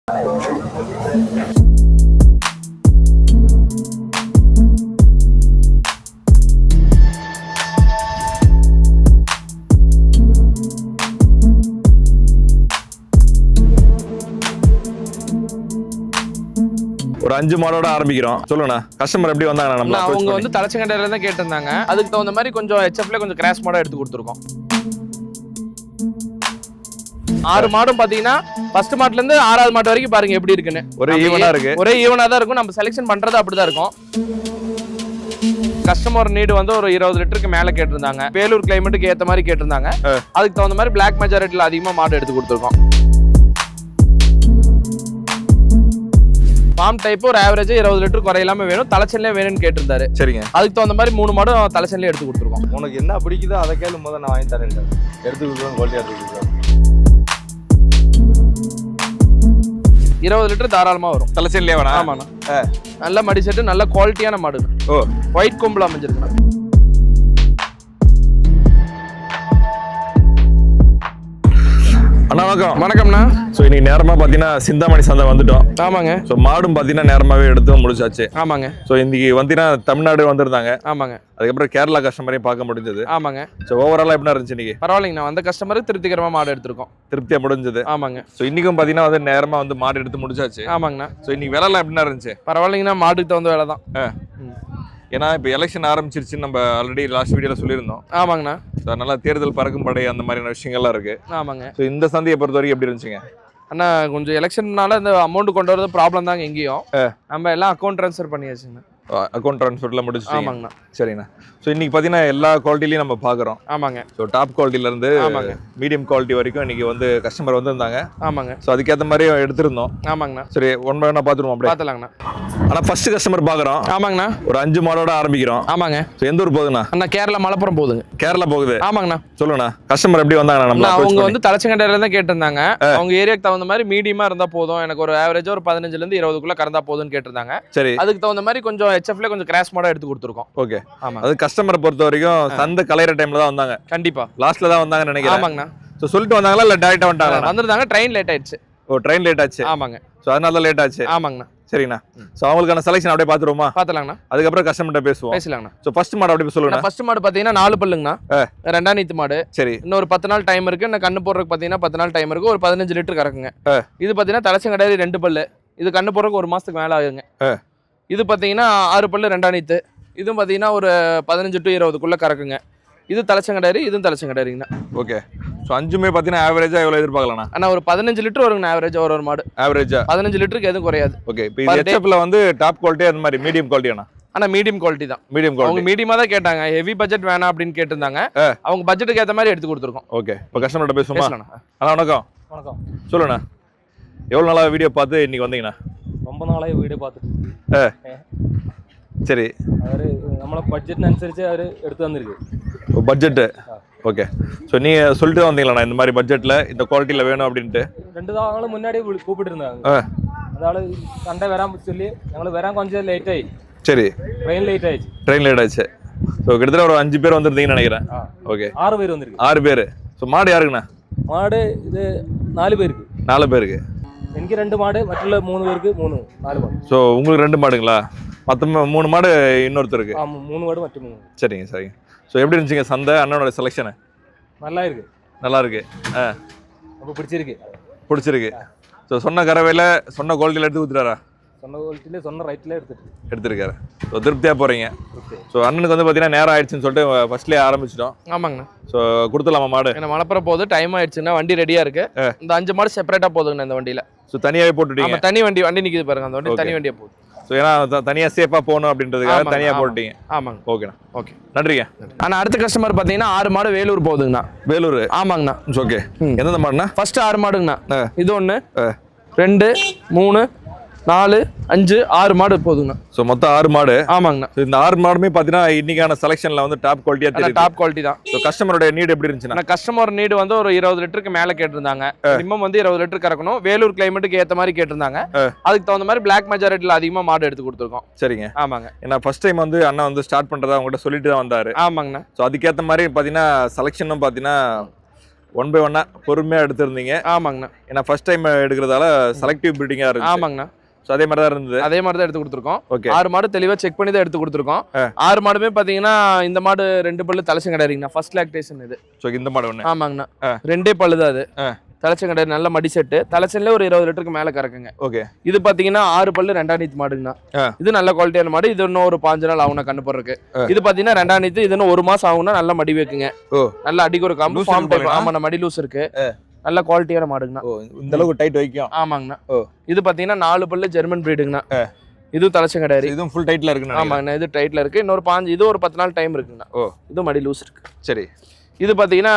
ஒரு 5 மாடோட ஆரம்பிக்கிறோம். சொல்லுண்ணா, கஸ்டமர் எப்படி வந்தாங்க? நம்ம அவங்க வந்து தலைச்சங்கடையில தான் கேட்டிருந்தாங்க. அதுக்கு தகுந்த மாதிரி கொஞ்சம் HFல கொஞ்சம் கிராஸ் மாடா எடுத்து கொடுத்துருக்கோம். 6 மாடும் பாத்தீங்கன்னா ஃபர்ஸ்ட் மாட்ல இருந்து 6வது மாட் வரைக்கும் பாருங்க எப்படி இருக்குன்னு. ஒரே ஈவனா இருக்கு. ஒரே ஈவனா தான் இருக்கும். நம்ம செலக்ஷன் பண்றது அப்படிதான் இருக்கும். கஸ்டமர் நீடு வந்து ஒரு 20 லிட்டருக்கு மேல கேட்டிருந்தாங்க. வேலூர் கிளைமேட்டுக்கு ஏத்த மாதிரி கேட்டிருந்தாங்க. அதுக்கு தகுந்த மாதிரி பிளாக் மெஜாரிட்டில அதிகமா மாடு எடுத்து கொடுத்துருக்கோம். ஃபார்ம் டைப் ஒரு ஆவரேஜ் 20 லிட்டர் குறையில்லாம வேணும், தலைச்சன்லயே வேணும்னு கேட்டிருந்தாரு. சரிங்க, அதுக்கு தகுந்த மாதிரி 3 மாடும் தலைச்சன்லயே எடுத்து கொடுத்துருக்கோம். உனக்கு என்ன பிடிக்குதோ அதை கேளு, முதல்ல நான் வாங்கி தரேன். எடுத்து கொடுக்குறோம், குவாலிட்டி எடுத்து கொடுக்குறோம். 20 லிட்டர் தாராளமா வரும். தலைச்சன்லயே வேணா? ஆமாண்ணா. நல்ல மடி செட்டு, நல்ல குவாலிட்டியான மாடு. ஓ, ஒயிட் கொம்புல அமைஞ்சிருக்குண்ணா. அண்ணா வணக்கம். வணக்கம்ண்ணா. ஸோ இன்னைக்கு நேரமா பார்த்தீங்கன்னா சிந்தாமணி சந்தை வந்துட்டோம். ஆமாங்க. ஸோ மாடும் பார்த்தீங்கன்னா நேரமாவே எடுத்து முடிச்சாச்சு. ஆமாங்க. ஸோ இன்னைக்கு பார்த்தீங்கன்னா தமிழ்நாடு வந்திருந்தாங்க. ஆமாங்க. அதுக்கப்புறம் கேரளா கஸ்டமரையும் பார்க்க முடிஞ்சது. ஆமாங்க. ஸோ ஓவராலாக எப்படி இருந்துச்சு இன்னைக்கு? பரவாயில்லைங்கண்ணா, வந்த கஸ்டமருக்கு திருப்திகரமா மாடு எடுத்திருக்கோம். திருப்தியா முடிஞ்சது. ஆமாங்க. ஸோ இன்னைக்கும் பார்த்தீங்கன்னா வந்து நேரமா வந்து மாடு எடுத்து முடிச்சாச்சு. ஆமாங்கண்ணா. ஸோ இன்னைக்கு விலைலாம் எப்படின்னா இருந்துச்சு? பரவாயில்லைங்கண்ணா, மாட்டுக்கு தகுந்த வேலை தான். ஏன்னா இப்போ எலெக்ஷன் ஆரம்பிச்சிருச்சுன்னு நம்ம ஆல்ரெடி லாஸ்ட் வீடியோவில் சொல்லியிருந்தோம். ஆமாங்கண்ணா. ஸோ அதனால தேர்தல் பறக்கும் படை அந்த மாதிரியான விஷயங்கள்லாம் இருக்கு. ஆமாங்க. ஸோ இந்த சந்தையை பொறுத்த வரைக்கும் எப்படி இருந்துச்சுங்க? அண்ணா கொஞ்சம் எலெக்ஷன்னால இந்த அமௌண்ட் கொண்டு வரது ப்ராப்ளம் தாங்க. எங்கேயும் நம்ம எல்லாம் அக்கௌண்ட் ட்ரான்ஸ்ஃபர் பண்ணியாச்சுங்க. அக்கௌண்ட் ட்ரான்ஸ்ஃபர்லாம் முடிச்சு. ஆமாங்கண்ணா. சரிண்ணா. ஸோ இன்னைக்கு பார்த்தீங்கன்னா எல்லா குவாலிட்டிலையும் நம்ம பார்க்குறோம். ஆமாங்க. ஸோ டாப் குவாலிட்டிலேருந்து ஆமாங்க மீடியம் குவாலிட்டி வரைக்கும் இன்னைக்கு வந்து கஸ்டமர் வந்திருந்தாங்க. ஆமாங்க. ஸோ அதுக்கேற்ற மாதிரி எடுத்திருந்தோம். ஆமாங்கண்ணா. சரி, ஒன் பை ஒன்னா பார்த்துருவோம். அப்படியே பார்த்துலாங்கண்ணா. ஆனால் ஃபர்ஸ்ட் கஸ்டமர் பார்க்குறோம். ஆமாங்கண்ணா. ஒரு 5 மாடோட ஆரம்பிக்கிறோம். ஆமாங்க. ஸோ எந்த ஊர் போகுதுண்ணா? அண்ணா கேரளா மலப்புரம் போகுதுங்க. கேரளா போகுது. ஆமாங்கண்ணா. சொல்லுண்ணா, கஸ்டமர் எப்படி வந்தாங்க? நம்ம அவங்க வந்து தலைச்சங்கடையில தான் கேட்டிருந்தாங்க. அவங்க ஏரியாக்கு தகுந்த மாதிரி மீடியமா இருந்தா போதும், எனக்கு ஒரு ஆவரேஜா ஒரு 15ல இருந்து 20க்குள்ள கறந்தா போதும்னு கேட்டிருந்தாங்க. சரி, அதுக்கு தகுந்த மாதிரி கொஞ்சம் HFல கொஞ்சம் கிராஸ் மாடா எடுத்து கொடுத்துருக்கோம். ஓகே. அது கஸ்டமரை பொறுத்த வரைக்கும் சந்தை கலையிற டைம்ல தான் வந்தாங்க. கண்டிப்பா லாஸ்ட்ல தான் வந்தாங்க நினைக்கிறேன். ஆமாங்கண்ணா. சோ சொல்லிட்டு வந்தாங்களா இல்ல டைரக்டா வந்துட்டாங்களா? வந்திருந்தாங்க, ட்ரெயின் லேட் ஆயிடுச்சு. ஓ, ட்ரெயின் லேட் ஆச்சு. ஆமாங்க. சோ அதனால தான் லேட் ஆச்சு. ஆமாங்கண்ணா. சரிங்கண்ணா. சோ அவங்களுக்கான செலக்ஷன் அப்படியே பாத்துருவோமா? பாத்தலாங்கண்ணா. அதுக்கப்புறம் கஸ்டமர்ட்ட பேசலாங்கண்ணா. சோ ஃபர்ஸ்ட் மாடு அப்படியே சொல்லுங்க. ஃபர்ஸ்ட் மாடு பாத்தீங்கன்னா 4 பல்லுங்கண்ணா. ரெண்டாம் நீத்து மாடு. சரி, இன்னொரு 10 நாள் டைம் இருக்கு. இன்னும் கண்ணு போடுறதுக்கு பாத்தீங்கன்னா 10 நாள் டைம் இருக்கு. ஒரு 15 லிட்டர் கறக்குங்க. இது பாத்தீங்கன்னா தலைச்சங்கடையில 2 பல்லு. இது கண்ணு போடுறதுக்கு ஒரு மாசத்துக்கு மேல ஆகுங்க. இது பாத்தீங்கன்னா 6 பல்லு ரெண்டாம் நீத்து. இதுவும் பாத்தீங்கன்னா ஒரு 15 to 20க்குள்ள கறக்குங்க. இது தலைச்சங்கடையரி, இதுவும் தலைச்சங்கடையரிங்கண்ணா. ஓகே. ஸோ 5மே பார்த்தீங்கன்னா ஆவரேஜா எவ்வளோ எதிர்பார்க்கலாம்ண்ணா? அண்ணா ஒரு 15 லிட்டர் வருங்கண்ணா ஆவரேஜ். ஒரு மாடு ஆவரேஜா 15 லிட்டருக்கு எதுவும் குறையாது. ஓகே. இப்போ இது HFல வந்து டாப் குவாலிட்டி அந்த மாதிரி மீடியம் குவாலிட்டியாண்ணா? அண்ணா மீடியம் குவாலிட்டி தான். Medium quality. அவங்க மீடியமா தான் கேட்டாங்க, ஹெவி பட்ஜெட் வேணாம் அப்படின்னு கேட்டிருந்தாங்க. அவங்க பட்ஜெட்டுக்கு ஏற்ற மாதிரி எடுத்து கொடுத்துருக்கோம். ஓகே. இப்போ கஸ்டமர்கிட்ட பேசுவோமா? அண்ணா வணக்கம். வணக்கம். சொல்லுண்ணா, எவ்வளோ நாளாக வீடியோ பார்த்து இன்னைக்கு வந்தீங்கண்ணா? ரொம்ப நாளாக வீடியோ பார்த்துட்டு. சரி, அவர் നമ്മളെ ബഡ്ജറ്റിനനുസരിച്ച് അവർ എടുത്തു തന്നിருக்கு. பட்ஜெட்டு. ஓகே. ஸோ நீங்கள் சொல்லிட்டு தான் வந்தீங்களாண்ணா இந்த மாதிரி பட்ஜெட்டில் இந்த குவாலிட்டியில் வேணும் அப்படின்ட்டு? 2 நாள் முன்னாடியே கூப்பிட்டுருந்தாங்க. அதால சண்டே வராம சொல்லி ഞങ്ങൾ வரான் கொஞ்சம் லேட் ஆயி. சரி, ட்ரெயின் லேட் ஆயிடுச்சு. ட்ரெயின் லேட் ஆயிடுச்சு. ஸோ கிட்டத்தட்ட ஒரு 5 பேர் வந்திருந்தீங்கன்னு நினைக்கிறேன். ஓகே. 6 பேர் வந்திருக்கு. 6 பேர். ஸோ மாடு யாருக்குண்ணா? மாடு இது 4 பேருக்கு. 4 பேருக்கு. எனக்கு 2 மாடு, மറ്റുள்ள 3 பேருக்கு 4 மாடு. ஸோ உங்களுக்கு 2 மாடுங்களா? மற்ற 3 மாடு இன்னொருத்தருக்கு? 3 மாடு மற்றும் 3. சரிங்க சரிங்க. ஸோ எப்படி இருந்துச்சுங்க சந்தை? அண்ணனோட செலெக்ஷனு நல்லா இருக்கு. நல்லா இருக்கு. ரொம்ப பிடிச்சிருக்கு. பிடிச்சிருக்கு. ஸோ சொன்ன கறவையில் சொன்ன குவாலிட்டியில் எடுத்து கொடுத்துட்டாரா? சொன்ன குவாலிட்டியில் சொன்ன ரைட்டில் எடுத்துருக்காரு. ஸோ திருப்தியாக போகிறீங்க. ஸோ அண்ணனுக்கு வந்து பார்த்தீங்கன்னா நேரம் ஆயிடுச்சுன்னு சொல்லிட்டு ஃபர்ஸ்ட்லேயே ஆரம்பிச்சிட்டோம். ஆமாங்கண்ணா. ஸோ கொடுத்துலாமா மாடு? ஏன்னா மலப்புறம் போகுது, டைம் ஆயிடுச்சுன்னா வண்டி ரெடியாக இருக்கு. இந்த 5 மாடு செப்பரேட்டாக போகுதுங்கண்ணா இந்த வண்டியில். ஸோ தனியாகவே போட்டுட்டீங்க? தனி வண்டி நிற்கிது பாருங்க, அந்த வண்டி தனி வண்டியாக போகுது. ஸோ ஏன்னா தனியாக சேஃபாக போகணும் அப்படின்றதுக்காக தனியாக போட்டீங்க. ஆமாங்க. ஓகேண்ணா. ஓகே, நன்றிங்க. ஆனால் அடுத்த கஸ்டமர் பார்த்தீங்கன்னா 6 மாடு வேலூர் போகுதுங்கண்ணா. வேலூர்? ஆமாங்கண்ணா. ஓகே. எந்தெந்த மாடுண்ணா? ஃபர்ஸ்ட் 6 மாடுங்கண்ணா. இது 1 2 3 4 5 6 மாடு போகுதுங்கண்ணா. ஸோ மொத்தம் 6 மாடு. ஆமாங்கண்ணா. இந்த 6 மாடுமே பார்த்தீங்கன்னா இன்னைக்கான செலெக்ஷன்ல வந்து டாப் குவாலிட்டியா தெரியும். டாப் குவாலிட்டி தான். ஸோ கஸ்டமரோட நீட் எப்படி இருந்துச்சுன்னா? கஸ்டமர் நீடு வந்து ஒரு 20 லிட்டருக்கு மேல கேட்டிருந்தாங்க. மினிமம் வந்து 20 லிட்டர் கறக்கணும். வேலூர் கிளைமேட்டுக்கு ஏத்த மாதிரி கேட்டிருந்தாங்க. அதுக்கு தகுந்த மாதிரி பிளாக் மெஜாரிட்டில அதிகமா மாடு எடுத்து கொடுத்துருக்கோம். சரிங்க. ஆமாங்க. ஏன்னா ஃபர்ஸ்ட் டைம் வந்து அண்ணா வந்து ஸ்டார்ட் பண்றதா உங்ககிட்ட சொல்லிட்டு தான் வந்தாரு. ஆமாங்கண்ணா. ஸோ அதுக்கேற்ற மாதிரி பார்த்தீங்கன்னா செலெக்ஷனும் பார்த்தீங்கன்னா ஒன் பை ஒன்னா பொறுமையாக எடுத்திருந்தீங்க. ஆமாங்கண்ணா. ஏன்னா ஃபர்ஸ்ட் டைம் எடுக்கிறதால செலக்டிவ் ப்ரீடிங்காக இருக்கு. ஆமாங்கண்ணா. ஸோ அதே மாதிரி தான் இருந்தது. அதே மாதிரி தான் எடுத்து கொடுத்துருக்கோம். ஓகே. 6 மாடு தெளிவாக செக் பண்ணி தான் எடுத்து கொடுத்துருக்கோம். 6 மாடுமே பார்த்தீங்கன்னா இந்த மாடு 2 பல்லு தலைச்சம் கிடையாதுங்கண்ணா. ஃபர்ஸ்ட் லாக்டேஷன் இது. ஸோ இந்த மாடு ஒன்று. ஆமாங்கண்ணா. 2 பல்லு தான் அது. தலைச்சம் கிடையாது, நல்ல மடி செட்டு. தலைச்சல்ல ஒரு 20 லிட்டருக்கு மேலே கறக்குங்க. ஓகே. இது பார்த்தீங்கன்னா 6 பல்லு 2ஆம் நீத்து மாடுங்கண்ணா. இது நல்ல குவாலிட்டியான மாடு. இது இன்னும் ஒரு 5 நாள் ஆகும்னா கண்ணு போடுறதுக்கு. இது பார்த்தீங்கன்னா 2ஆம் நீத்து. இது இன்னும் 1 மாசம் ஆகும்னா நல்ல மடி வைக்குங்க. நல்ல அடிக்கு ஒரு காம்பு ஃபார்ம் டைப். ஆமாண்ணா, மடி லூஸ் இருக்கு. நல்ல குவாலிட்டியான மாடுங்கண்ணா. இந்த அளவுக்கு டைட் வைக்கும். ஆமாங்கண்ணா. இது பாத்தீங்கன்னா 4 பல்லு ஜெர்மன் பிரீடுங்கண்ணா. இது தலைச்சம் கிடையாது. இதுவும் ஃபுல் டைட்ல இருக்குண்ணா. ஆமாங்கண்ணா, இது டைட்ல இருக்கு. இன்னொரு 5 இது ஒரு 10 நாள் டைம் இருக்குங்கண்ணா. இது மடி லூஸ் இருக்கு. சரி. இது பாத்தீங்கன்னா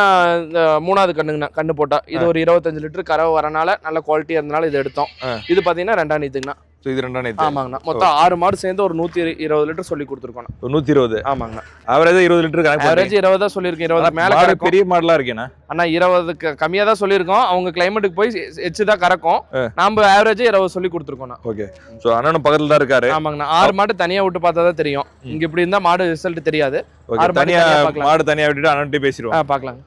3வது கண்ணுங்கண்ணா. கண்ணு போட்டா இது ஒரு 25 லிட்டர் கறவை வரனால நல்ல குவாலிட்டியா இருந்தனால இது எடுத்தோம். இது பாத்தீங்கன்னா 2ஆம் நீத்துங்கண்ணா. இது 2ஆம் நீத்து. ஆமாங்கண்ணா. மொத்தம் 6 மாடு சேர்ந்து ஒரு 120 லிட்டர் சொல்லி கொடுத்துருக்கோம். 120. ஆமாங்கண்ணா. Average 20 litre. ஆவரேஜ் 20 தான் சொல்லியிருக்கேன். 20 மேல கறக்கும். பெரிய மாடலா இருக்கேனா அண்ணா? 20க்கு கம்மியா தான் சொல்லியிருக்கோம். அவங்க கிளைமேட்டுக்கு போய் எச்சு தான் கறக்கும். நாம ஆவரேஜ் 20 சொல்லி கொடுத்துருக்கோம். ஓகே. ஸோ அண்ணனும் பக்கத்துல தான் இருக்காரு. ஆமாங்கண்ணா. 6 மாடு தனியா விட்டு பார்த்தா தான் தெரியும். இங்க இப்படி இருந்தா மாடு ரிசல்ட் தெரியாது. தனியா மாடு தனியா விட்டுட்டு அண்ணன்ட்ட பேசிடுவோம். பார்க்கலாம்.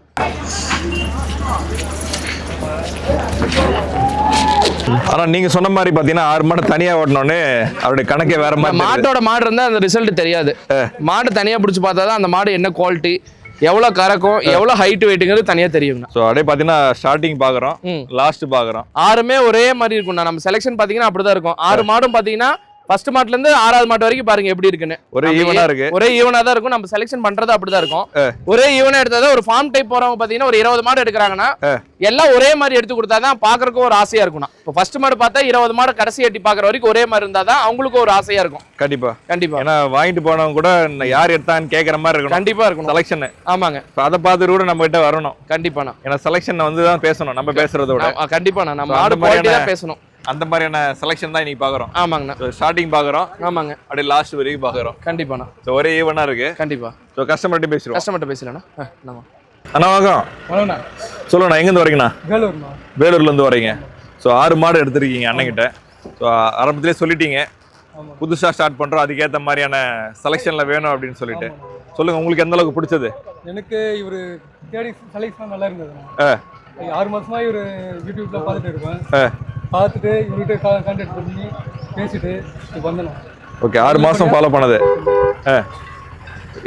ஆனா நீங்க சொன்ன மாதிரி பாத்தீங்கன்னா 6 மாடு தனியா ஓட்டணும்னு அவருடைய கணக்கே வேற மாதிரி. மாட்டோட மாடு இருந்தா அந்த ரிசல்ட் தெரியாது. மாடு தனியா பிடிச்சி பார்த்தா தான் அந்த மாடு என்ன குவாலிட்டி, எவ்வளவு கறக்கும், எவ்வளவு ஹைட் வெயிட்டுங்கிறது தனியா தெரியும். சோ அப்படியே பாத்தீங்கன்னா ஸ்டார்டிங் பாக்குறோம், லாஸ்ட் பாக்குறோம். 6மே ஒரே மாதிரி இருக்கும். நம்ம செலக்ஷன் பாத்தீங்கன்னா அப்படிதான் இருக்கும். 6 மாடும் பாத்தீங்கன்னா ஃபர்ஸ்ட் மாட்ல இருந்து 6வது மாட்டு வரைக்கும் பாருங்க எப்படி இருக்குன்னு. ஒரே ஈவனா இருக்கு. ஒரே ஈவனா தான் இருக்கும். நம்ம செலக்ஷன் பண்றது அப்படிதான் இருக்கும். ஒரே ஈவனா எடுத்தாதான் ஒரு ஃபார்ம் டைப் போறவங்க பாத்தீங்கன்னா ஒரு 20 மாடு எடுக்கிறாங்கன்னா எல்லாம் ஒரே மாதிரி எடுத்து கொடுத்தாதான் பாக்குறதுக்கு ஒரு ஆசையா இருக்கும். இப்போ ஃபர்ஸ்ட் மாடு பார்த்தா 20 மாடு கடைசி எட்டி பாக்குற வரைக்கும் ஒரே மாதிரி இருந்தாதான் அவங்களுக்கு ஒரு ஆசையா இருக்கும். கண்டிப்பா கண்டிப்பா. ஏன்னா வாங்கிட்டு போனவங்க கூட யார் எடுத்தான்னு கேட்கற மாதிரி இருக்கும். கண்டிப்பா இருக்கும் செலக்ஷன். ஆமாங்க. அதை பார்த்து கூட நம்ம கிட்ட வரணும். கண்டிப்பாண்ணா. ஏன்னா செலக்ஷன் வந்து தான் பேசணும் நம்ம பேசுறத விட. கண்டிப்பாண்ணா. நம்ம மாடு குவாலிட்டி தான் பேசணும். அந்த மாதிரியான செலக்ஷன் தான் இன்னைக்கு பாக்குறோம். ஆமாங்கண்ணா. ஸ்டார்டிங் பாக்குறோம். ஆமாங்க. அப்படியே லாஸ்ட் வரைக்கும் பாக்குறோம். கண்டிப்பாண்ணா. ஸோ ஒரே ஈவனா இருக்கு. கண்டிப்பா. ஸோ கஸ்டமர்கிட்ட பேசுறோம். கஸ்டமர்கிட்ட பேசலண்ணா. அண்ணா வணக்கம். சொல்லுண்ணா, எங்க இருந்து வரீங்கண்ணா? வேலூர்ல இருந்து வரீங்க. ஸோ 6 மாடு எடுத்திருக்கீங்க அண்ணன்கிட்ட. ஸோ ஆரம்பத்திலே சொல்லிட்டீங்க புதுசா ஸ்டார்ட் பண்றோம், அதுக்கேற்ற மாதிரியான செலக்ஷன்ல வேணும் அப்படின்னு சொல்லிட்டு. சொல்லுங்க, உங்களுக்கு எந்த அளவுக்கு பிடிச்சது? எனக்கு இவரு தேடி செலக்ஷன் நல்லா இருந்தது. 6 மாசமா இவரு யூடியூப்ல பார்த்துட்டு இருப்பேன். பார்த்துட்டு இவர்கிட்ட கான்டாக்ட் பண்ணி பேசிட்டு வந்தேன். ஓகே. 6 மாசம் ஃபாலோ பண்ணது.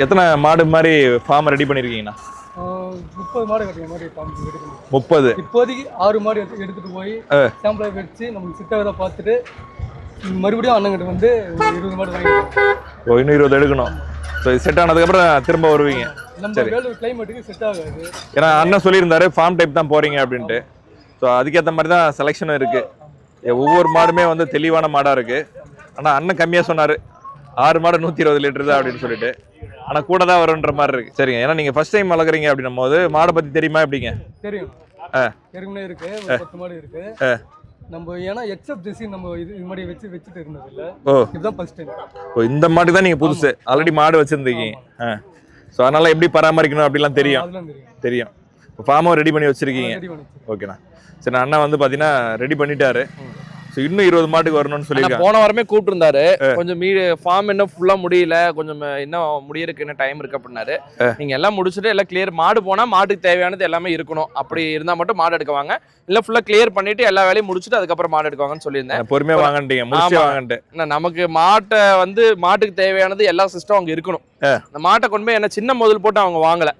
எத்தனை மாடு மாதிரி ஃபார்ம் ரெடி பண்ணிருக்கீங்கண்ணா? 30 மாடு கட்டுற மாதிரி ஃபார்ம் ரெடி பண்ணி. 30. இப்போதைக்கு 6 மாடு எடுத்துட்டு போய் சாம்பிளை வச்சு நமக்கு சிட்டாவதை பார்த்துட்டு மறுபடியும் அண்ணங்கிட்ட வந்து 20 மாடு வாங்கிட்டோம். இன்னும் 20 எடுக்கணும். ஸோ செட் ஆனதுக்கப்புறம் திரும்ப வருவீங்க. நம்ம வேலூர் கிளைமேட்டுக்கு செட் ஆகாது. ஏன்னா அண்ணன் சொல்லியிருந்தாரு ஃபார்ம் டைப் தான் போறீங்க அப்படின்ட்டு. ஸோ அதுக்கேற்ற மாதிரி தான் செலெக்ஷனும் இருக்கு. ஒவ்வொரு மாடுமே வந்து தெளிவான மாடா இருக்கு. ஆனால் அண்ணன் கம்மியாக சொன்னார் 6 மாடு 120 லிட்டர் தான் அப்படின்னு சொல்லிட்டு. ஆனால் கூட தான் வரும்ன்ற மாதிரி இருக்கு. சரிங்க. ஏன்னா நீங்கள் ஃபர்ஸ்ட் டைம் வளர்க்குறீங்க அப்படின்னும் போது மாடை பற்றி தெரியுமா எப்படிங்க? தெரியும். ஏற்கனவே இருக்கு. ஒரு 10 மாடு இருக்கு. நம்ம ஏன்னா எக்ஸப்ட் ஜெர்சி நம்ம இது மாதிரி வச்சுட்டு இருந்தது இல்ல. இதுதான் ஃபர்ஸ்ட் டைம். இந்த மாட்டுக்கு தான் நீங்கள் புதுசு, ஆல்ரெடி மாடு வச்சிருந்தீங்க. ஸோ அதனால எப்படி பராமரிக்கணும் அப்படிலாம் தெரியும். தெரியும். இப்போ ஃபார்மும் ரெடி பண்ணி வச்சிருக்கீங்க. ஓகேண்ணா. சரி, அண்ணா வந்து பார்த்தீங்கன்னா ரெடி பண்ணிட்டாரு. ஸோ இன்னும் 20 மாட்டுக்கு வரணும்னு சொல்லியிருக்காங்க. போன வாரமே கூப்பிட்டு இருந்தாரு. கொஞ்சம் ஃபார்ம் இன்னும் ஃபுல்லா முடியல, கொஞ்சம் இன்னும் முடியறதுக்கு என்ன டைம் இருக்கு அப்படின்னாரு. நீங்க எல்லாம் முடிச்சுட்டு எல்லாம் கிளியர் மாடு போனா மாட்டுக்கு தேவையானது எல்லாமே இருக்கணும். அப்படி இருந்தா மட்டும் மாடு எடுக்குவாங்க. இல்ல ஃபுல்லா கிளியர் பண்ணிட்டு எல்லா வேலையும் முடிச்சுட்டு அதுக்கப்புறம் மாடு எடுக்குவாங்கன்னு சொல்லியிருந்தேன். பொறுமையா வாங்கண்டீங்க, முடிச்சு வாங்கண்டேன். நமக்கு மாட்டை வந்து மாட்டுக்கு தேவையானது எல்லா சிஸ்டம் அங்க இருக்கணும். இந்த மாட்டை கொண்டு போய் என்ன சின்ன முதல் போட்டு அவங்க வாங்கல.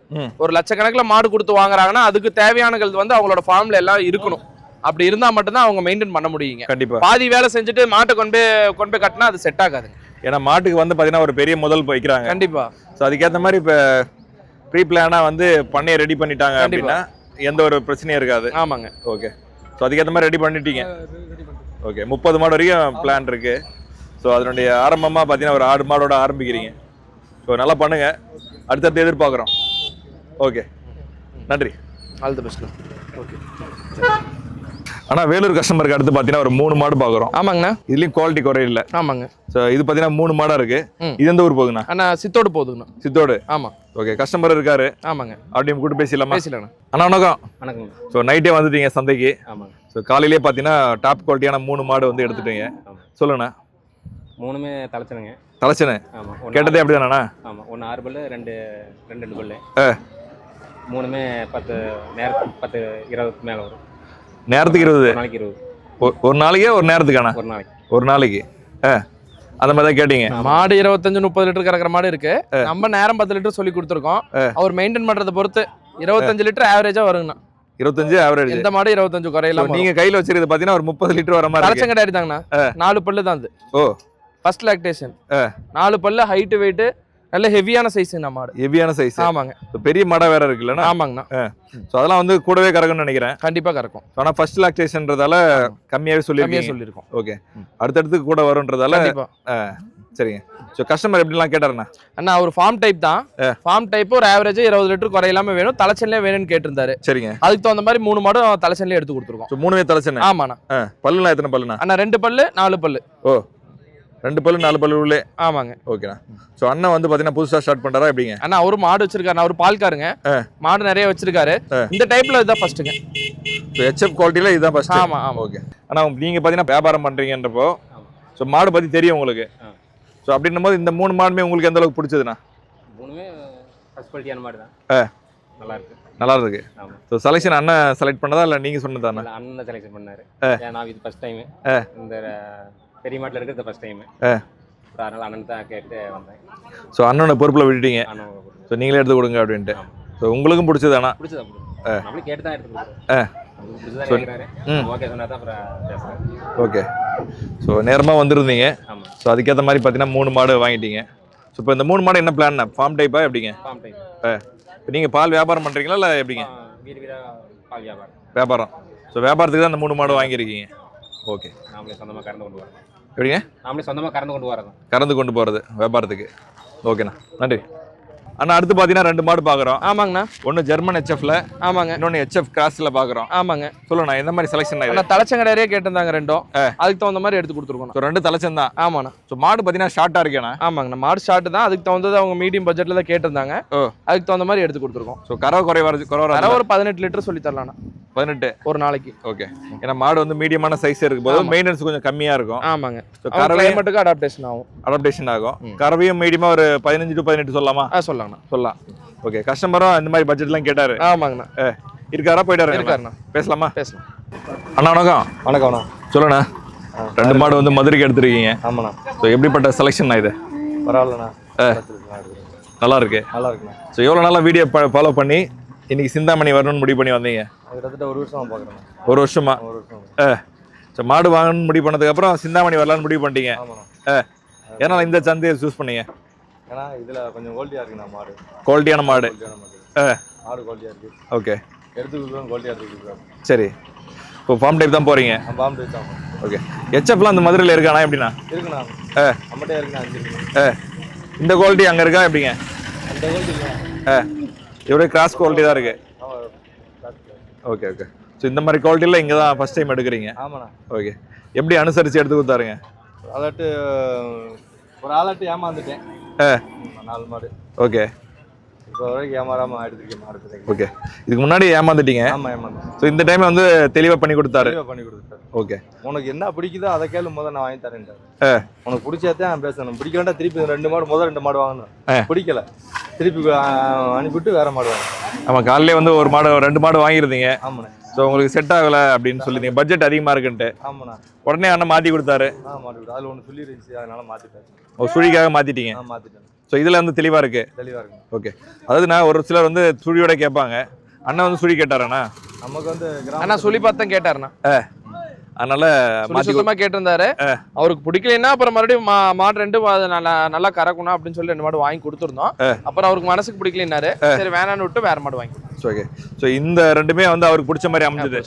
ஒரு லட்சக்கணக்கில் மாடு கொடுத்து வாங்குறாங்கன்னா அதுக்கு தேவையானது வந்து அவங்களோட ஃபார்ம்ல எல்லாம் இருக்கணும். அப்படி இருந்தா மட்டும்தான் அவங்க மெயின்டைன் பண்ண முடியுங்க. கண்டிப்பா. பாதி வேலை செஞ்சுட்டு மாட்டை கொண்டு போய் கட்டினா அது செட் ஆகாதுங்க. ஏன்னா மாட்டுக்கு வந்து பாத்தீங்கன்னா ஒரு பெரிய முதல் வைக்கிறாங்க. கண்டிப்பா. ஸோ அதுக்கேற்ற மாதிரி இப்போ ப்ரீ பிளானா வந்து பண்ணையை ரெடி பண்ணிட்டாங்க அப்படின்னா எந்த ஒரு பிரச்சனையும் இருக்காது. ஆமாங்க. ஓகே. ஸோ அதுக்கேற்ற மாதிரி ரெடி பண்ணிட்டீங்க. ஓகே. 30 மாடு வரைக்கும் பிளான் இருக்கு. ஸோ அதனுடைய ஆரம்பமாக பார்த்தீங்கன்னா ஒரு 6 மாடோட ஆரம்பிக்கிறீங்க. ஸோ நல்லா பண்ணுங்க, அடுத்தடுத்து எதிர்பார்க்குறோம். ஓகே, நன்றி. All the best. ஓகே. ஆனால் வேலூர் கஸ்டமருக்கு அடுத்து பார்த்தீங்கன்னா ஒரு 3 மாடு பார்க்குறோம். ஆமாங்கண்ணா. இதுலேயும் குவாலிட்டி குறையில்லை. ஆமாங்க. ஸோ இது பார்த்தீங்கன்னா 3 மாடா இருக்கு. இது எந்த ஊர் போகுதுண்ணா? அண்ணா சித்தோடு போகுதுங்கண்ணா. சித்தோடு. ஆமா. ஓகே. கஸ்டமர் இருக்காரு. ஆமாங்க. அப்படியே கூட்டு பேசலாமா? பேசலாண்ணா. அண்ணா வணக்கம். வணக்கம். ஸோ நைட்டே வந்துட்டீங்க சந்தைக்கு. ஆமாங்க. ஸோ காலையிலே பார்த்தீங்கன்னா டாப் குவாலிட்டியான 3 மாடு வந்து எடுத்துட்டீங்க. சொல்லுங்கண்ணா. 3மே தலைச்சனுங்க. தலைச்சனு. ஆமாம். கேட்டதே அப்படி தானண்ணா? ஆமாம். 1 6 பல்லு, 2 பல்லு. மூணுமே 10 நேரத்துக்கு 10 20 மேலே வரும். நேரத்துக்கு 20? ஒரு நாளைக்கு 20. ஒரு நாளைக்கே ஒரு நேரத்துக்கான? ஒரு நாளைக்கு. ஒரு நாளைக்கு அந்த மாதிரி தான் கேட்டீங்க. மாடு 25-30 லிட்டர் கறக்கிற மாடு இருக்கு. நம்ம நேரம் 10 லிட்டர் சொல்லி கொடுத்துருக்கோம். அவர் மெயின்டைன் பண்றதை பொறுத்து 25 லிட்டர் ஆவரேஜா வருங்கண்ணா. 25 ஆவரேஜ். இந்த மாடு 25 குறையலாம். நீங்க கையில வச்சிருக்கிறது பாத்தீங்கன்னா ஒரு 30 லிட்டர் வர மாதிரி தலைச்சம் கிடையாது தாங்கண்ணா. 4 பல்லு தான் அது. ஓ, ஃபர்ஸ்ட் லாக்டேஷன். 4 பல்லு, ஹைட் வெயிட், நல்ல ஹெவியான சைஸ்ங்க மாடு. ஹெவியான சைஸ். ஆமாங்க. பெரிய மாடா வேற இருக்குல்லண்ணா? ஆமாங்கண்ணா. சோ அதெல்லாம் வந்து கூடவே கறக்கும்னு நினைக்கிறேன். கண்டிப்பா கறக்கும். ஆனா ஃபர்ஸ்ட் லாக்டேஷன்றதால கம்மியாவே சொல்லிருக்கோம். ஓகே, அடுத்தடுத்து கூட வரும்ன்றதால. சரிங்க. சோ கஸ்டமர் எப்படிலாம் கேட்டாருண்ணா? அண்ணா ஒரு ஃபார்ம் டைப் தான். ஃபார்ம் டைப் ஒரு ஆவரேஜ் 20 லிட்டர் குறையில்லாம வேணும், தலைச்சன்லயே வேணும்னு கேட்டிருந்தாரு. சரிங்க. அதுக்கு தகுந்த மாதிரி 3 மாடும் தலைச்சன்லயே எடுத்து கொடுத்துருக்கோம். சோ 3வே தலைச்சன்? ஆமாண்ணா. பல்லுனா எத்தனை பல்லுண்ணா? அண்ணா 2 பல்லு 4 பல்லு. ஓ, 2 பல்லு 4 பல்லு உள்ளே. ஆமாங்க. ஓகேண்ணா. சோ அண்ணன் வந்து பாத்தீங்கன்னா புதுசா ஸ்டார்ட் பண்றாரா எப்படிங்க? அண்ணா ஒரு மாடு வச்சிருக்காரு, அவர் பால்காருங்க. மாடு நிறைய வச்சிருக்காரு. இந்த டைப்ல இதுதான் ஃபர்ஸ்ட்டுங்க. சோ HF குவாலிட்டில இதுதான் ஃபர்ஸ்ட். ஆமா ஆமா. ஓகே. அண்ணா நீங்க பாத்தீங்கன்னா வியாபாரம் பண்றீங்கன்றப்போ சோ மாடு பத்தி தெரியும் உங்களுக்கு. சோ அப்படின்னும் போது இந்த 3 மாடுமே உங்களுக்கு எந்த அளவுக்கு பிடிச்சதுண்ணா? மூணுமே ஃபர்ஸ்ட் குவாலிட்டியான மாடு தான். நல்லா இருக்கு. நல்லா இருக்கு. சோ செலக்ஷன் அண்ணன் செலக்ட் பண்ணதா இல்ல நீங்க சொன்னதாண்ணா? அண்ணன் செலக்ஷன் பண்ணாரு. நான் இது ஃபர்ஸ்ட் டைம். இந்த பெரிய மாட்டில் இருக்கிறது ஃபர்ஸ்ட் டைம். அதனால அண்ணன் தான் கேட்டு வந்தேன். ஸோ அண்ணனோட பொறுப்பில் விட்டுட்டீங்க. ஸோ நீங்களே எடுத்து கொடுங்க அப்படின்ட்டு. ஸோ உங்களுக்கும் பிடிச்சதாண்ணா? பிடிச்சதா. நம்மளும் கேட்டு தான் எடுத்து கொடுக்குறேன். ஓகே சொன்னா தான் அப்புறம் பேசுகிறேன். ஓகே. ஸோ நேரமாக வந்துருந்தீங்க. ஸோ அதுக்கேற்ற மாதிரி பார்த்தீங்கன்னா 3 மாடு வாங்கிட்டீங்க. ஸோ இப்போ இந்த 3 மாடு என்ன பிளான்? ஃபார்ம் டைப்பா எப்படிங்க? Form type. இப்போ நீங்கள் பால் வியாபாரம் பண்ணுறீங்களா இல்லை எப்படிங்க? பால் வியாபாரம். வியாபாரம். ஸோ வியாபாரத்துக்கு தான் இந்த 3 மாடு வாங்கியிருக்கீங்க. ஓகே. நாமளே சொந்தமாக கறந்து கொண்டு வரோம். எப்படிங்க? நாமளே சொந்தமாக கறந்து கொண்டு வரோம். கறந்து கொண்டு போகிறது வியாபாரத்துக்கு. ஓகேண்ணா, நன்றி அண்ணா. அடுத்து பார்த்தீங்கன்னா 2 மாடு பார்க்குறோம். ஆமாங்கண்ணா. ஒன்று ஜெர்மன் HFல. ஆமாங்க. இன்னொன்று HF கிராஸ்ல பார்க்குறோம். ஆமாங்க. சொல்லுண்ணா எந்த மாதிரி செலக்ஷன்? தலைச்சங்கடையே கேட்டிருந்தாங்க ரெண்டும். அதுக்கு தகுந்த மாதிரி எடுத்து கொடுத்துருக்கோம். ஸோ 2 தலைச்சம் தான். ஆமாண்ணா. ஸோ மாடு பார்த்தீங்கன்னா ஷார்ட்டாக இருக்கேண்ணா? ஆமாங்கண்ணா, மாடு ஷார்ட் தான். அதுக்கு தகுந்தது அவங்க மீடியம் பட்ஜெட்டில் தான் கேட்டிருந்தாங்க. அதுக்கு தகுந்த மாதிரி எடுத்து கொடுத்துருக்கோம். ஸோ கறவை குறைவா ஒரு 18 லிட்டர் சொல்லி தரலாண்ணா. 18 ஒரு நாளைக்கு. ஓகே. ஏன்னா மாடு வந்து மீடியமான சைஸ் இருக்கும் போது மெயின்டெனன்ஸ் கொஞ்சம் கம்மியாக இருக்கும். ஆமாங்க. ஸோ கறவை மட்டும் அடாப்டேஷன் ஆகும். கறவையும் மீடியமா ஒரு 15 to 18 சொல்லலாமா? சொல்லலாம். ஓகே. கஸ்டமரும் இந்த மாதிரி பட்ஜெட்லாம் கேட்டாரு. ஆமாங்கண்ணா. இருக்காரா? போயிட்டாரு. இருக்காருண்ணா. பேசலாமா? பேசலாம். அண்ணா வணக்கம். வணக்கம்ண்ணா. சொல்லுண்ணா. 2 மாடு வந்து மதுரைக்கு எடுத்துருக்கீங்க. ஆமாண்ணா. ஸோ எப்படிப்பட்ட செலெக்ஷன் இது? பரவாயில்லண்ணா, நல்லா இருக்கு. நல்லா இருக்குண்ணா. ஸோ எவ்வளோ நாளாக வீடியோ ஃபாலோ பண்ணி இன்னைக்கு சிந்தாமணி வரணும்னு முடிவு பண்ணி வந்தீங்க? கிட்டத்தட்ட 1 வருஷமா பார்க்குறேன். 1 வருஷமா? ஸோ மாடு வாங்கணும்னு முடிவு பண்ணதுக்கப்புறம் சிந்தாமணி வரலான்னு முடிவு பண்ணிட்டீங்க. ஏன்னா இந்த சந்தையை சூஸ் பண்ணீங்க? ஏன்னா இதில் கொஞ்சம் குவாலிட்டியாக இருக்குண்ணா மாடு. குவாலிட்டியான மாடு. மாடு குவாலிட்டியாக இருக்குது. ஓகே. எடுத்துக்கலாம் குவாலிட்டியாக இருக்குது. சரி. இப்போ ஃபார்ம் டைப் தான் போகிறீங்க? ஃபார்ம் டைப் தான். ஓகே. HFலாம் அந்த மதுரையில் இருக்காண்ணா? எப்படிண்ணா? இருக்குண்ணா. நம்மகிட்டே இருக்குண்ணா. இந்த குவாலிட்டி அங்கே இருக்கா எப்படிங்க? அந்த குவாலிட்டி இவ்வளோ கிராஸ் குவாலிட்டி தான் இருக்குது. Okay okay. ஸோ இந்த மாதிரி குவாலிட்டியில் இங்கே தான் ஃபஸ்ட் டைம் எடுக்கிறீங்க? ஆமாண்ணா. ஓகே. எப்படி அனுசரித்து எடுத்து கொடுத்தாருங்க? அதாட்டு ஒரு ஆளாட்டு ஏமாந்துட்டேன். 4 மாடு. ஓகே. இப்போ வரைக்கும் ஏமாறாம எடுத்துருக்கேன் மாடு. ஓகே. இதுக்கு முன்னாடி ஏமாந்துட்டீங்க? ஆமாம், ஏமாந்தேன். ஸோ இந்த டைம் வந்து தெளிவாக பண்ணி கொடுத்தாரு. ஓகே. உனக்கு என்ன பிடிக்குதோ அதை கேளு, முதல் நான் வாங்கி தரேன்ட்டாரு. உனக்கு பிடிச்சாதான் பேசணும். பிடிக்கலன்னா திருப்பி 2 மாடு, முதல் 2 மாடு வாங்கணும். பிடிக்கல திருப்பி அனுப்பிவிட்டு வேற மாடு வாங்கணும். ஆமாம். காலையிலே வந்து ஒரு மாடு 2 மாடு வாங்கியிருந்தீங்க. ஆமாண்ணே. ஸோ உங்களுக்கு செட் ஆகலை அப்படின்னு சொல்லியிருந்தீங்க, பட்ஜெட் அதிகமாக இருக்குன்ட்டு. ஆமாண்ணா. உடனே அண்ணன் மாற்றி கொடுத்தாரு. மாற்றி அதில் ஒன்று சொல்லிருந்துச்சு, அதனால மாற்றிட்டாரு. ஓ, சுழிக்காக மாற்றிட்டீங்க? மாற்றிட்டேன். ஸோ இதில் வந்து தெளிவாக இருக்குது? தெளிவாக இருக்கு. ஓகே. அதாவது நான் ஒரு சிலர் வந்து சுழியோட கேட்பாங்க, அண்ணன் வந்து சுழி கேட்டாரண்ணா? நமக்கு வந்து அண்ணா சுழி பார்த்தா கேட்டாருண்ணா. அதனால சுத்தமாக கேட்டிருந்தாரு. அவருக்கு பிடிக்கலன்னா அப்புறம் மறுபடியும் மாடு 2 நல்லா கறக்கணும் அப்படின்னு சொல்லி 2 மாடு வாங்கி கொடுத்துருந்தோம். அப்புறம் அவருக்கு மனசுக்கு பிடிக்கலன்னாரு, சரி வேணான்னு விட்டு வேற மாடு வாங்கி. ஓகே. ஸோ இந்த 2மே வந்து அவருக்கு பிடிச்ச மாதிரி அமைஞ்சது.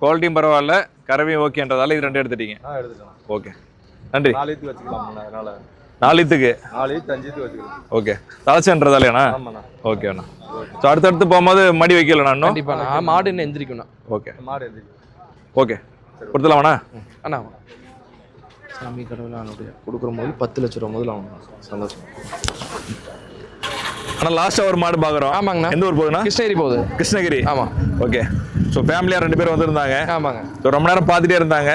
குவாலிட்டியும் பரவாயில்ல, கறவையும் ஓகேன்றதால இது 2 எடுத்துட்டீங்க? எடுத்துட்டோம். ஓகே, நன்றி. 4 வச்சுக்கலாம். 4 5 வச்சுக்கலாம். ஓகே. தலைச்சன்றதாலேண்ணா? ஆமாண்ணா. ஓகே அண்ணா. ஸோ அடுத்தடுத்து போகும்போது மடி வைக்கலண்ணா? இன்னும் கண்டிப்பாண்ணா. மாடு இன்னும் எந்திரிக்கணும். ஓகே. மாடு எந்திரிக்கும். ஓகே. கொடுத்துலாமாண்ணா? அண்ணா சாமி கடவுள் அவனுடைய கொடுக்குற போது 10 லட்சம் ரூபா முதல்ல ஆகணும். சந்தோஷம். ஆனால் லாஸ்ட்டாக ஒரு மாடு பார்க்குறோம். ஆமாங்கண்ணா. எந்த ஊர் போகுதுண்ணா? கிருஷ்ணகிரி போகுது. கிருஷ்ணகிரி. ஆமாம். ஓகே. ஸோ ஃபேமிலியாக 2 பேர் வந்திருந்தாங்க. ஆமாங்க. ஸோ ரொம்ப நேரம் பார்த்துட்டே இருந்தாங்க.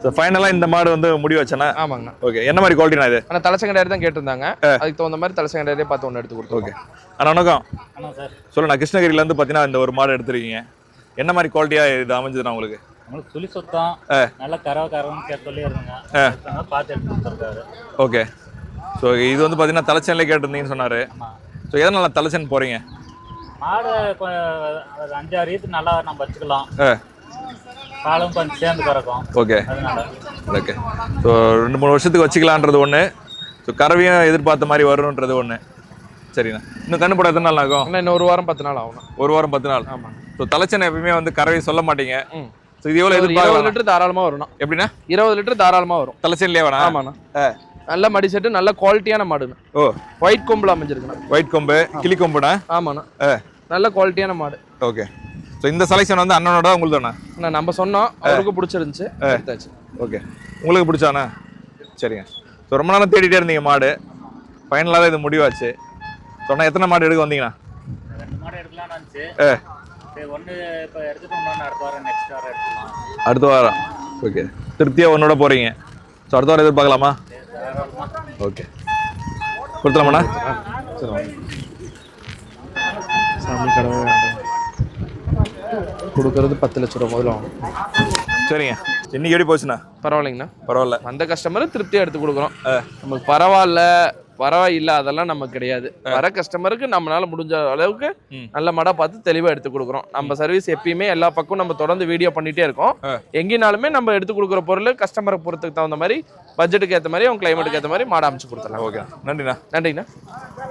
ஸோ ஃபைனலாக இந்த மாடு வந்து முடிவு வச்சேன்னா ஆமாங்கண்ணா. ஓகே. என்ன மாதிரி குவாலிட்டினா இது? ஆனால் தலைச்சங்கடாரி தான் கேட்டிருந்தாங்க, அதுக்கு தகுந்த மாதிரி தலைச்சங்கடாரியே பார்த்து ஒன்று எடுத்து கொடுத்தோம். ஓகே அண்ணா வணக்கம். ஆமாம் சார். சொல்லுண்ணா, கிருஷ்ணகிரியிலேருந்து பார்த்தீங்கன்னா இந்த ஒரு மாடு எடுத்துருக்கீங்க. என்ன மாதிரி குவாலிட்டியாக இது அமைஞ்சதுண்ணா உங்களுக்கு? உங்களுக்கு சுழி சுத்தம் நல்ல கரவன்னு கேட்டு சொல்லி இருந்துங்க, பார்த்து எடுத்து கொடுத்துருக்காரு. ஓகே. ஸோ இது வந்து பார்த்தீங்கன்னா தலைச்சன்லேயே கேட்டிருந்தீங்கன்னு சொன்னார். ஸோ எதனால தலைச்சன் போகிறீங்க? மாடு 5-6 ஈத்து நல்லா நம்ம வச்சுக்கலாம், பாலும் கொஞ்சம் சேர்ந்து கறக்கும். ஓகே அதனால ஓகே. ஸோ 2-3 வருஷத்துக்கு வச்சுக்கலான்றது ஒன்று, ஸோ கறவையும் எதிர்பார்த்த மாதிரி வரும்ன்றது ஒன்று. சரிண்ணா. இன்னும் கண்ணு போட எத்தனை நாள் ஆகும்? இன்னும் 1 வாரம் 10 நாள் ஆகும். 1 வாரம் 10 நாள். ஆமாம். ஸோ தலைச்சனை எப்பயுமே வந்து கறவை சொல்ல மாட்டீங்க. ஸோ இது எவ்வளோ 20 எதிர்பார்க்கலாம்? லிட்டர் தாராளமாக வரும். எப்படின்னா 20 லிட்டர் தாராளமாக வரும் தலைச்சன்லேயே வேணா? ஆமாண்ணா. நல்ல மடி செட்டு, நல்ல குவாலிட்டியான மாடுண்ணா. ஓ, ஒயிட் கொம்பில் அமைஞ்சிருக்குண்ணா. ஒயிட் கொம்பு கிளி கொம்புண்ணா? ஆமாண்ணா. நல்ல குவாலிட்டியான மாடு. ஓகே. ஸோ இந்த செலெக்ஷன் வந்து அண்ணனோட உங்களுக்கு தானே? நம்ம சொன்னோம், அவருக்கு பிடிச்சிருந்துச்சு, எடுத்தாச்சு. ஓகே. உங்களுக்கு பிடிச்சாண்ணா? சரிங்க. ஸோ ரொம்ப நேரம் தேடிட்டே இருந்தீங்க மாடு, ஃபைனலாக இது முடிவாச்சு. சொன்னால் எத்தனை மாடு எடுக்க வந்தீங்கண்ணா? 2 மாடு எடுக்கலாம்னு இருந்துச்சு. ஒன்று இப்போ எடுத்துட்டு இன்னொன்று அடுத்த வாரம் நெக்ஸ்ட் வாரம் எடுத்துக்கலாம். அடுத்த வாரம். ஓகே. திருப்தியாக ஒன்னோட போகிறீங்க. ஸோ அடுத்த வாரம் எதிர்பார்க்கலாமா? ஓகே. கொடுத்துலாமாண்ணா? சாமி கடவை கொடுக்கறது 10 லட்ச ரூபா முதல்ல ஆகும். சரிங்க. இன்னைக்கு எப்படி போச்சுண்ணா? பரவாயில்லைங்கண்ணா. பரவாயில்ல. அந்த கஸ்டமரை திருப்தியாக எடுத்து கொடுக்குறோம். நமக்கு பரவாயில்ல அதெல்லாம் நமக்கு கிடையாது. வர கஸ்டமருக்கு நம்மளால முடிஞ்ச அளவுக்கு நல்ல மாடா பார்த்து தெளிவாக எடுத்து கொடுக்குறோம். நம்ம சர்வீஸ் எப்பயுமே எல்லா பக்கம் நம்ம தொடர்ந்து வீடியோ பண்ணிட்டே இருக்கோம். எங்கேனாலுமே நம்ம எடுத்து கொடுக்குற பொருள் கஸ்டமரை பொறுத்துக்கு தகுந்த மாதிரி, பட்ஜெட்டுக்கு ஏற்ற மாதிரி, அவங்க கிளைமேட்டுக்கு ஏற்ற மாதிரி மாடை அமைச்சு கொடுத்துடலாம். ஓகே. நன்றிண்ணா. நன்றிங்கண்ணா.